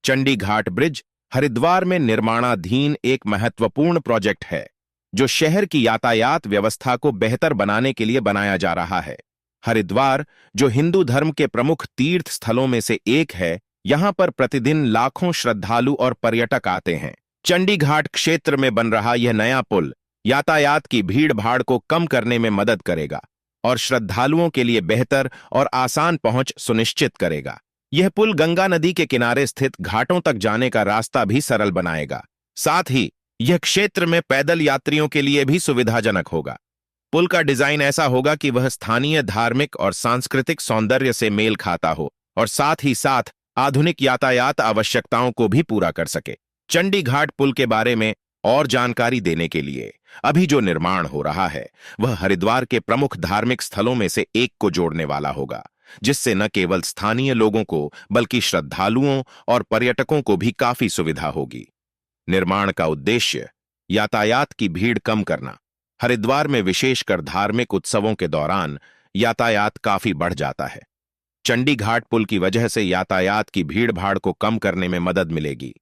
चंडी घाट bridge Haridwar में निर्माणाधीन एक महत्वपूर्ण प्रोजेक्ट है जो शहर की यातायात व्यवस्था को बेहतर बनाने के लिए बनाया जा रहा है। हरिद्वार, जो हिंदू धर्म के प्रमुख तीर्थ स्थलों में से एक है, यहां पर प्रतिदिन लाखों श्रद्धालु और पर्यटक आते हैं। चंडी घाट क्षेत्र में बन रहा यह नया पुल यातायात की भीड़ भाड़ को कम करने में मदद करेगा और श्रद्धालुओं के लिए बेहतर और आसान पहुंच सुनिश्चित करेगा। यह पुल गंगा नदी के किनारे स्थित घाटों तक जाने का रास्ता भी सरल बनाएगा। साथ ही यह क्षेत्र में पैदल यात्रियों के लिए भी सुविधाजनक होगा। पुल का डिजाइन ऐसा होगा कि वह स्थानीय धार्मिक और सांस्कृतिक सौंदर्य से मेल खाता हो और साथ ही साथ आधुनिक यातायात आवश्यकताओं को भी पूरा कर सके। चंडी घाट पुल के बारे में और जानकारी देने के लिए अभी जो निर्माण हो रहा है वह हरिद्वार के प्रमुख धार्मिक स्थलों में से एक को जोड़ने वाला होगा, जिससे न केवल स्थानीय लोगों को बल्कि श्रद्धालुओं और पर्यटकों को भी काफी सुविधा होगी। निर्माण का उद्देश्य यातायात की भीड़ कम करना। हरिद्वार में विशेषकर धार्मिक उत्सवों के दौरान यातायात काफी बढ़ जाता है। चंडी घाट पुल की वजह से यातायात की भीड़ भाड़ को कम करने में मदद मिलेगी।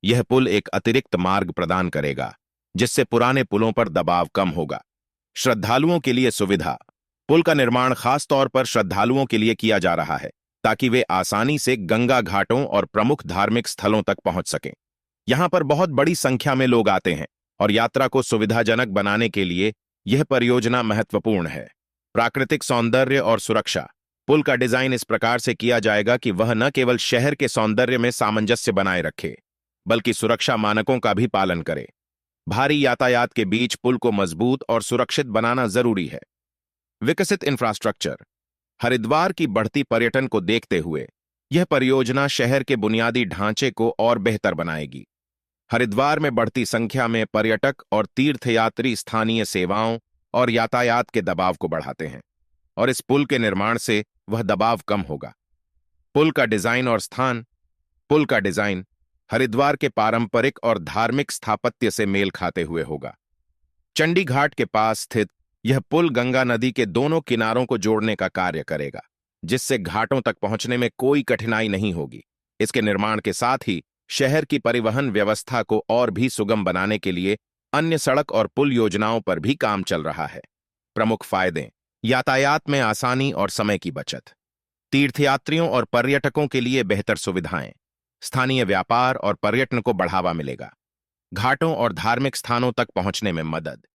यह पुल एक अतिरिक्त मार्ग प्रदान करेगा जिससे पुराने पुलों पर दबाव कम होगा। श्रद्धालुओं के लिए सुविधा। पुल का निर्माण खास तौर पर श्रद्धालुओं के लिए किया जा रहा है ताकि वे आसानी से गंगा घाटों और प्रमुख धार्मिक स्थलों तक पहुंच सकें। यहां पर बहुत बड़ी संख्या में लोग आते हैं और यात्रा को सुविधाजनक बनाने के लिए यह परियोजना महत्वपूर्ण है। प्राकृतिक सौंदर्य और सुरक्षा। पुल का डिजाइन इस प्रकार से किया जाएगा कि वह न केवल शहर के सौंदर्य में सामंजस्य बनाए रखे बल्कि सुरक्षा मानकों का भी पालन करे। भारी यातायात के बीच पुल को मजबूत और सुरक्षित बनाना जरूरी है। विकसित इंफ्रास्ट्रक्चर। हरिद्वार की बढ़ती पर्यटन को देखते हुए यह परियोजना शहर के बुनियादी ढांचे को और बेहतर बनाएगी। हरिद्वार में बढ़ती संख्या में पर्यटक और तीर्थयात्री स्थानीय सेवाओं और यातायात के दबाव को बढ़ाते हैं और इस पुल के निर्माण से वह दबाव कम होगा। पुल का डिजाइन और स्थान। पुल का डिजाइन हरिद्वार के पारंपरिक और धार्मिक स्थापत्य से मेल खाते हुए होगा। चंडी घाट के पास स्थित यह पुल गंगा नदी के दोनों किनारों को जोड़ने का कार्य करेगा, जिससे घाटों तक पहुंचने में कोई कठिनाई नहीं होगी। इसके निर्माण के साथ ही शहर की परिवहन व्यवस्था को और भी सुगम बनाने के लिए अन्य सड़क और पुल योजनाओं पर भी काम चल रहा है। प्रमुख फायदे। यातायात में आसानी और समय की बचत। तीर्थयात्रियों और पर्यटकों के लिए बेहतर सुविधाएं। स्थानीय व्यापार और पर्यटन को बढ़ावा मिलेगा। घाटों और धार्मिक स्थानों तक पहुंचने में मदद।